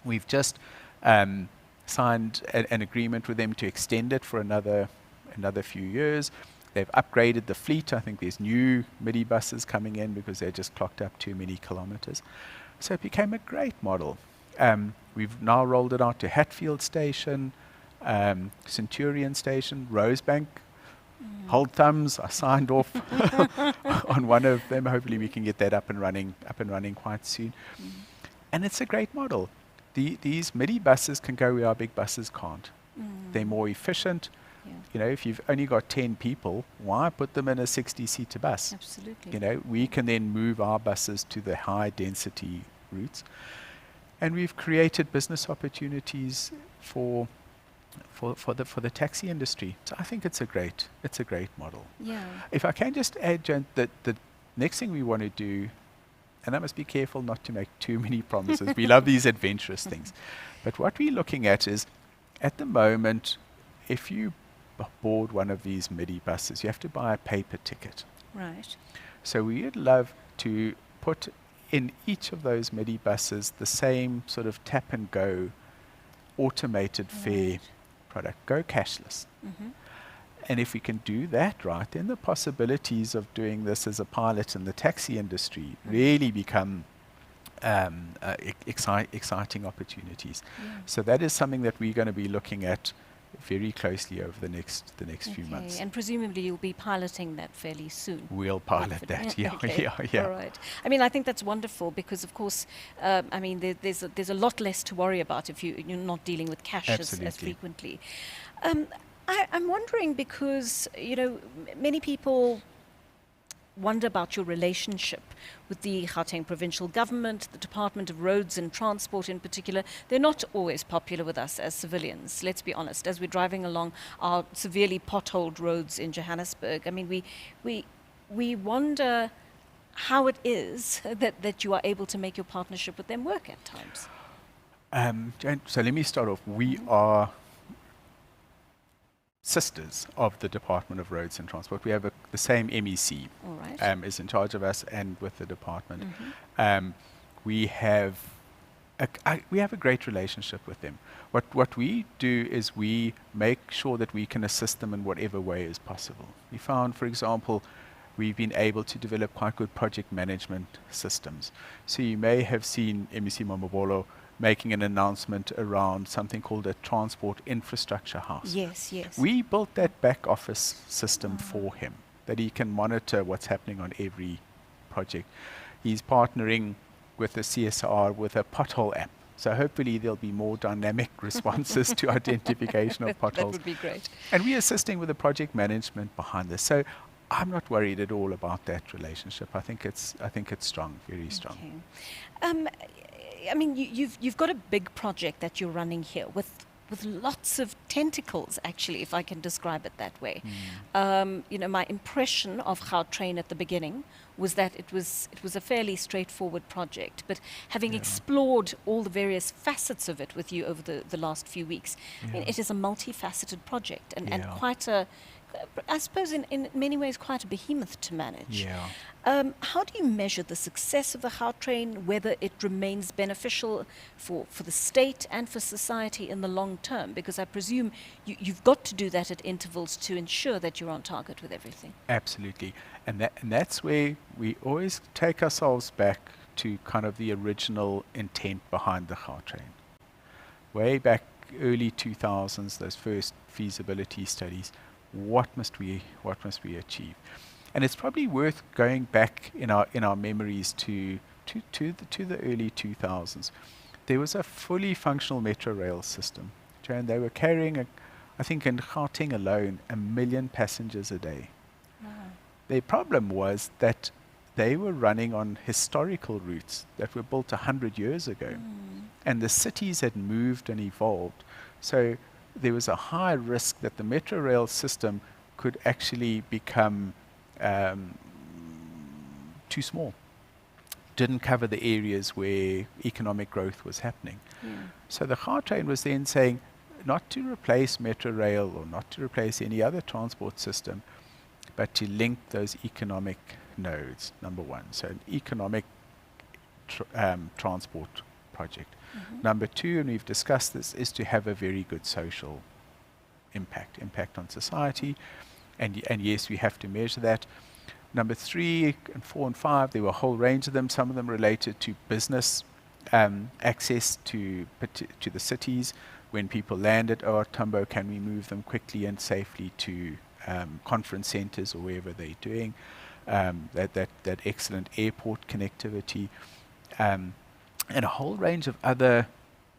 We've just signed an agreement with them to extend it for another few years. They've upgraded the fleet. I think there's new minibuses coming in because they just clocked up too many kilometers. So it became a great model. We've now rolled it out to Hatfield Station, Centurion Station, Rosebank. Hold thumbs. I signed off on one of them. Hopefully we can get that up and running quite soon. And it's a great model. These minibuses can go where our big buses can't. They're more efficient. Yeah. If you've only got 10 people, why put them in a 60-seater bus? Absolutely. We can then move our buses to the high-density routes. And we've created business opportunities for the taxi industry. So I think it's a great model. Yeah. If I can just add, Jan, that Next thing we want to do, and I must be careful not to make too many promises. We love these adventurous things. But what we're looking at is, at the moment, if you board one of these midi buses, you have to buy a paper ticket. Right. So we would love to put in each of those midi buses the same sort of tap and go automated fare product. Go cashless. Mm-hmm. And if we can do that right, then the possibilities of doing this as a pilot in the taxi industry really become exciting opportunities. Yeah. So that is something that we're going to be looking at very closely over the next few months. And presumably you'll be piloting that fairly soon. We'll pilot that, yeah. All right. I mean, I think that's wonderful because, of course, I mean, there's a lot less to worry about if you're not dealing with cash as frequently. I'm wondering because, you know, many people wonder about your relationship with the Gauteng provincial government, the Department of Roads and Transport in particular. They're not always popular with us as civilians, let's be honest, as we're driving along our severely potholed roads in Johannesburg. I mean, we wonder how it is that you are able to make your partnership with them work at times. Joanne, so let me start off. We are sisters of the Department of Roads and Transport. We have the same MEC is in charge of us and with the department. We have a great relationship with them. What we do is we make sure that we can assist them in whatever way is possible. We found, for example, we've been able to develop quite good project management systems. So you may have seen MEC Mamabolo making an announcement around something called a transport infrastructure house. Yes. We built that back office system for him, that he can monitor what's happening on every project. He's partnering with the CSR with a pothole app. So hopefully there'll be more dynamic responses to identification of potholes. That would be great. And we're assisting with the project management behind this. So I'm not worried at all about that relationship. I think it's strong, very strong. Okay. I mean, you've got a big project that you're running here with lots of tentacles, actually, if I can describe it that way. You know, my impression of Gautrain at the beginning was that it was a fairly straightforward project, but having explored all the various facets of it with you over the last few weeks, I mean, it is a multifaceted project and quite a, I suppose in many ways, quite a behemoth to manage. How do you measure the success of the Gautrain, whether it remains beneficial for the state and for society in the long term? Because I presume you've got to do that at intervals to ensure that you're on target with everything. Absolutely. And that's where we always take ourselves back to kind of the original intent behind the Gautrain. Way back early 2000s, those first feasibility studies, what must we achieve? And it's probably worth going back in our memories to the early 2000s. There was a fully functional metro rail system, and they were carrying, I think in Gauteng alone, 1 million passengers a day. Wow. Their problem was that they were running on historical routes that were built 100 years ago, and the cities had moved and evolved. So there was a high risk that the metro rail system could actually become too small. Didn't cover the areas where economic growth was happening. So the Gautrain was then saying not to replace metro rail or not to replace any other transport system, but to link those economic nodes, number one. So an economic transport project. Number two, and we've discussed this, is to have a very good social impact on society. And yes, we have to measure that. Number 3 and 4 and 5, there were a whole range of them. Some of them related to business access to the cities. When people land at OR Tambo, can we move them quickly and safely to conference centers or wherever they're doing? That excellent airport connectivity. And a whole range of other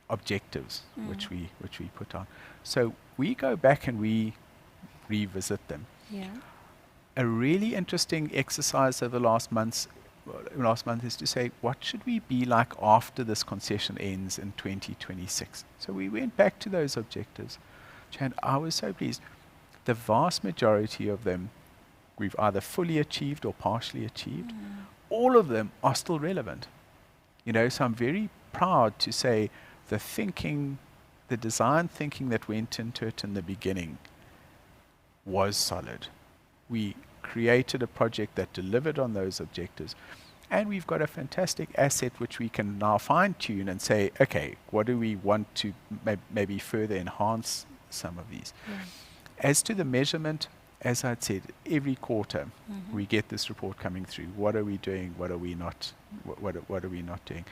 objectives which we put on. So we go back and we revisit them. A really interesting exercise over the last month is to say, what should we be like after this concession ends in 2026? So we went back to those objectives, and I was so pleased. The vast majority of them we've either fully achieved or partially achieved. All of them are still relevant. So I'm very proud to say the thinking, the design thinking that went into it in the beginning was solid. We created a project that delivered on those objectives. And we've got a fantastic asset which we can now fine-tune and say, okay, what do we want to maybe further enhance some of these? As to the measurement, as I'd said, every quarter we get this report coming through. What are we doing? What are we not? What are we not doing?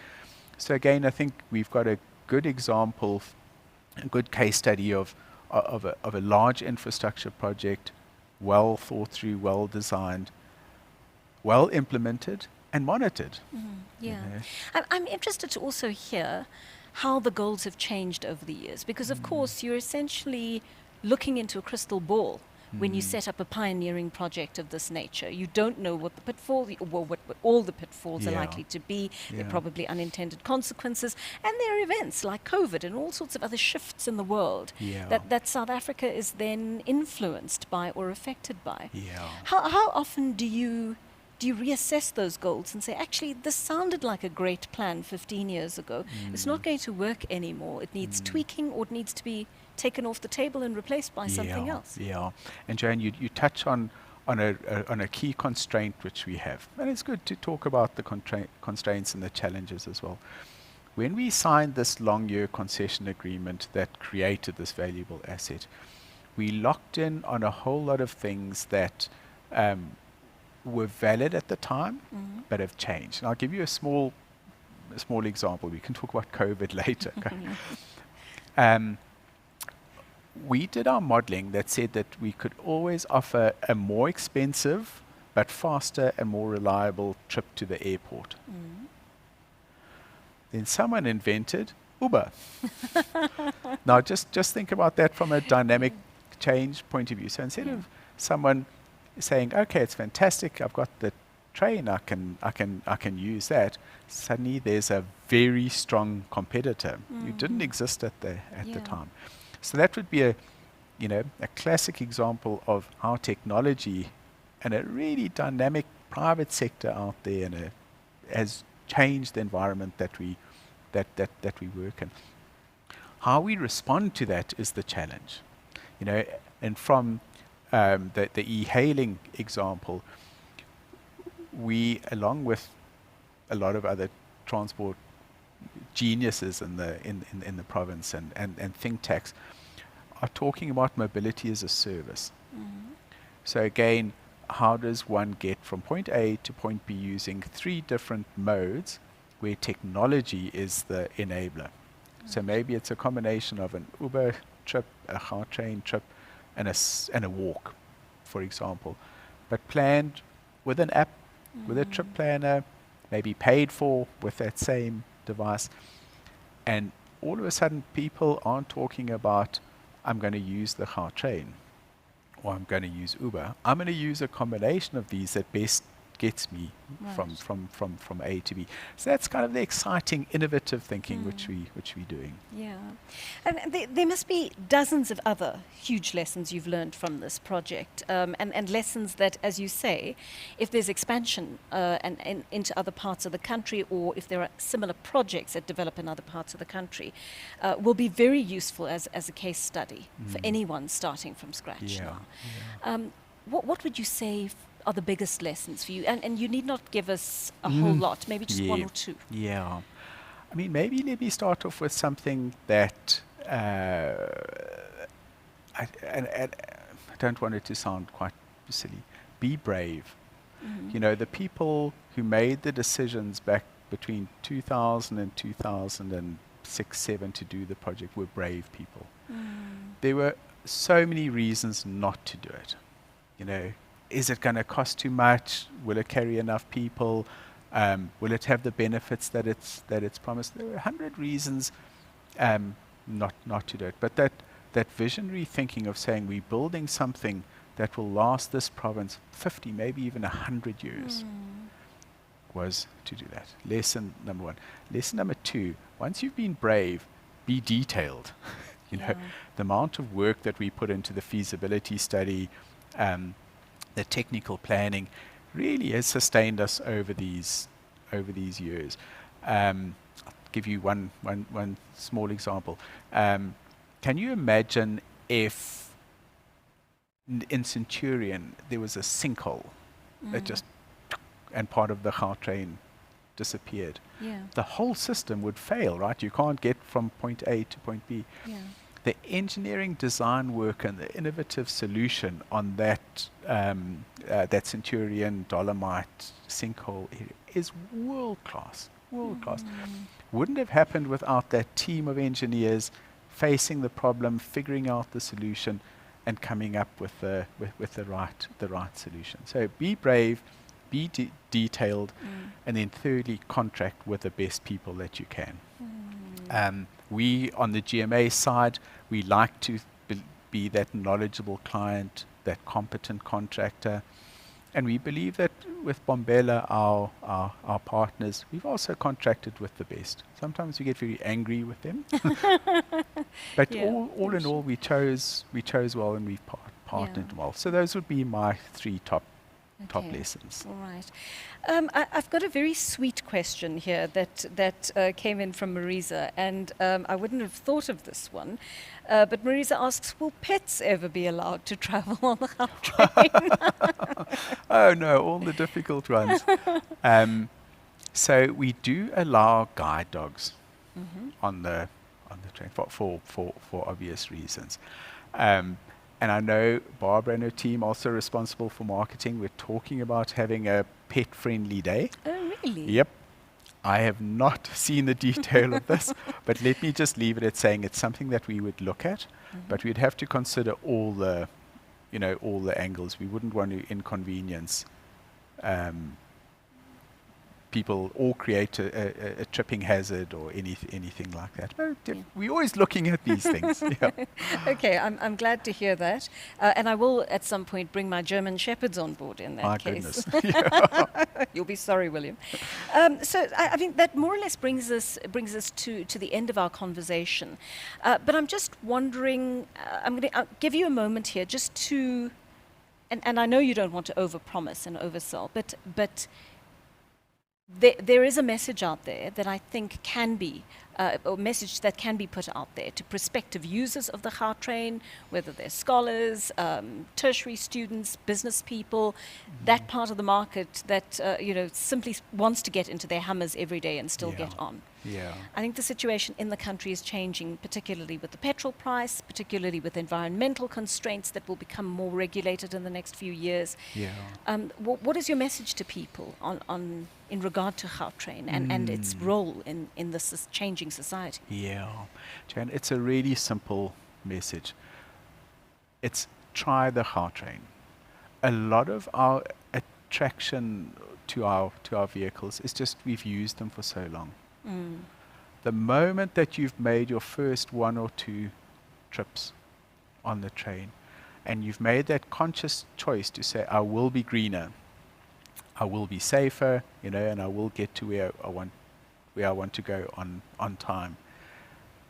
So again, I think we've got a good example, a good case study of a large infrastructure project, well thought through, well designed, well implemented, and monitored. I'm interested to also hear how the goals have changed over the years, because of course you're essentially looking into a crystal ball when you set up a pioneering project of this nature. You don't know what the pitfalls, what all the pitfalls are likely to be. There are probably unintended consequences, and there are events like COVID and all sorts of other shifts in the world that South Africa is then influenced by or affected by. How often do you reassess those goals and say, actually, this sounded like a great plan 15 years ago. It's not going to work anymore. It needs tweaking, or it needs to be taken off the table and replaced by something else. And Joanne, you touch on a key constraint which we have. And it's good to talk about the constraints and the challenges as well. When we signed this long-year concession agreement that created this valuable asset, we locked in on a whole lot of things that were valid at the time, but have changed. And I'll give you a small example. We can talk about COVID later. We did our modeling that said that we could always offer a more expensive but faster and more reliable trip to the airport. Then someone invented Uber. Now just think about that from a dynamic change point of view. So instead of someone saying, okay, it's fantastic, I've got the train, I can use that, suddenly there's a very strong competitor who didn't exist at the time. So that would be a classic example of how technology and a really dynamic private sector out there has changed the environment that we work in. How we respond to that is the challenge. And from the e-hailing example, we, along with a lot of other transport geniuses in the province and think tanks, are talking about mobility as a service. So again, how does one get from point A to point B using 3 different modes where technology is the enabler? So maybe it's a combination of an Uber trip, a Gautrain trip, and a walk, for example, but planned with an app, with a trip planner, maybe paid for with that same device. And all of a sudden, people aren't talking about, I'm going to use the Gautrain or I'm going to use Uber. I'm going to use a combination of these that best gets me from A to B. So that's kind of the exciting, innovative thinking which we're doing. Yeah, and there must be dozens of other huge lessons you've learned from this project, and lessons that, as you say, if there's expansion and into other parts of the country, or if there are similar projects that develop in other parts of the country, will be very useful as a case study for anyone starting from scratch now. What would you say are the biggest lessons for you? And you need not give us a whole lot, maybe just 1 or 2. Yeah. I mean, maybe let me start off with something that I don't want it to sound quite silly. Be brave. The people who made the decisions back between 2000 and 2006-07 to do the project were brave people. There were so many reasons not to do it. Is it going to cost too much? Will it carry enough people? Will it have the benefits that it's promised? There were 100 reasons not to do it. But that visionary thinking of saying we're building something that will last this province 50, maybe even 100 years, was to do that. Lesson number 1. Lesson number 2, once you've been brave, be detailed. The amount of work that we put into the feasibility study, the technical planning really has sustained us over these years. I'll give you one small example. Can you imagine if in Centurion there was a sinkhole that just and part of the Gautrain disappeared? Yeah. The whole system would fail, right? You can't get from point A to point B. Yeah. The engineering design work and the innovative solution on that that Centurion Dolomite sinkhole area is world class. World class. Wouldn't have happened without that team of engineers facing the problem, figuring out the solution, and coming up with the right solution. So be brave, be detailed, and then thirdly, contract with the best people that you can. We, on the GMA side, we like to be that knowledgeable client, that competent contractor. And we believe that with Bombela, our partners, we've also contracted with the best. Sometimes we get very angry with them. But all in all, we chose well and we've partnered well. So those would be my three top lessons. All right. I've got a very sweet question here that came in from Marisa, and I wouldn't have thought of this one. But Marisa asks, will pets ever be allowed to travel on the Gautrain? Oh no, all the difficult ones. So we do allow guide dogs on the train for obvious reasons. And I know Barbara and her team also responsible for marketing. We're talking about having a pet-friendly day. Oh, really? Yep. I have not seen the detail of this, but let me just leave it at saying it's something that we would look at, but we'd have to consider all the angles. We wouldn't want to inconvenience people or create a tripping hazard or anything like that. We're always looking at these things. Okay, I'm glad to hear that. And I will at some point bring my German Shepherds on board in that case. Goodness. You'll be sorry, William. So I think that more or less brings us to the end of our conversation. But I'm just wondering, I'm going to give you a moment here just to, and I know you don't want to overpromise and oversell, but there is a message out there that I think can be, a message that can be put out there to prospective users of the Gautrain, whether they're scholars, tertiary students, business people, that part of the market that simply wants to get into their Hummers every day and still get on. Yeah. I think the situation in the country is changing, particularly with the petrol price, particularly with environmental constraints that will become more regulated in the next few years. Yeah. What is your message to people in regard to Gautrain and its role in this changing society? Yeah, Joanne, it's a really simple message. It's try the Gautrain. A lot of our attraction to our vehicles is just we've used them for so long. The moment that you've made your first one or two trips on the train and you've made that conscious choice to say, I will be greener, I will be safer, and I will get to where I want to go on time.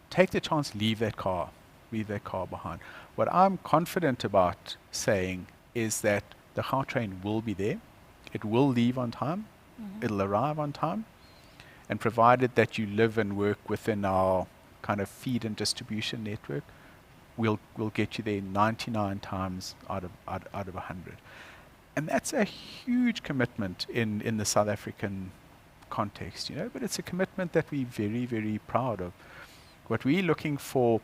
Take the chance, leave that car behind. What I'm confident about saying is that the Gautrain will be there. It will leave on time. It'll arrive on time. And provided that you live and work within our kind of feed and distribution network, we'll get you there 99 times out of 100. And that's a huge commitment in the South African context, but it's a commitment that we're very, very proud of. What we're looking for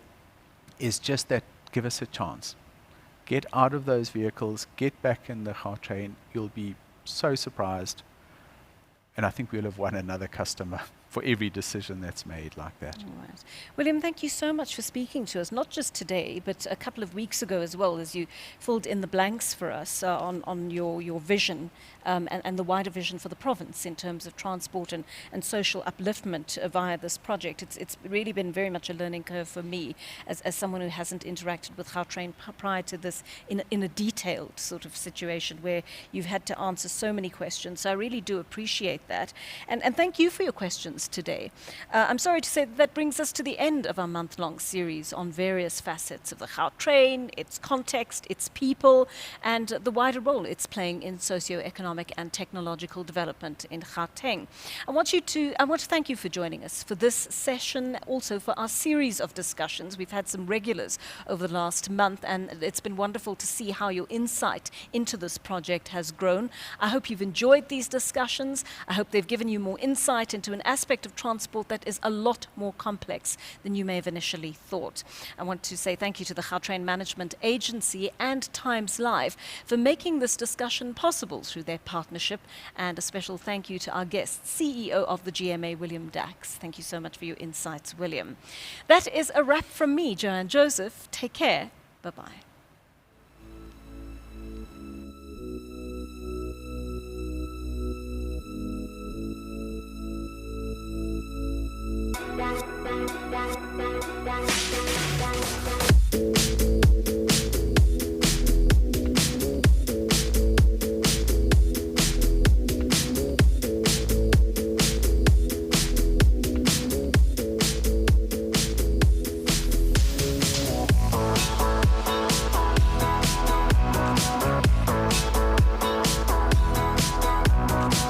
is just that, give us a chance. Get out of those vehicles, get back in the Gautrain. You'll be so surprised. And I think we'll have won another customer for every decision that's made like that. All right. William, thank you so much for speaking to us, not just today, but a couple of weeks ago as well, as you filled in the blanks for us on your vision and the wider vision for the province in terms of transport and social upliftment via this project. It's really been very much a learning curve for me as someone who hasn't interacted with Gautrain prior to this in a detailed sort of situation where you've had to answer so many questions. So I really do appreciate that. And thank you for your questions discussions today. I'm sorry to say that brings us to the end of our month-long series on various facets of the Gautrain, its context, its people, and the wider role it's playing in socio-economic and technological development in Gauteng. I want to thank you for joining us for this session, also for our series of discussions. We've had some regulars over the last month, and it's been wonderful to see how your insight into this project has grown. I hope you've enjoyed these discussions. I hope they've given you more insight into an aspect of transport that is a lot more complex than you may have initially thought. I want to say thank you to the Gautrain Management Agency and TimesLive for making this discussion possible through their partnership, and a special thank you to our guest, CEO of the GMA, William Dachs. Thank you so much for your insights, William. That is a wrap from me, Joanne Joseph. Take care. Bye-bye.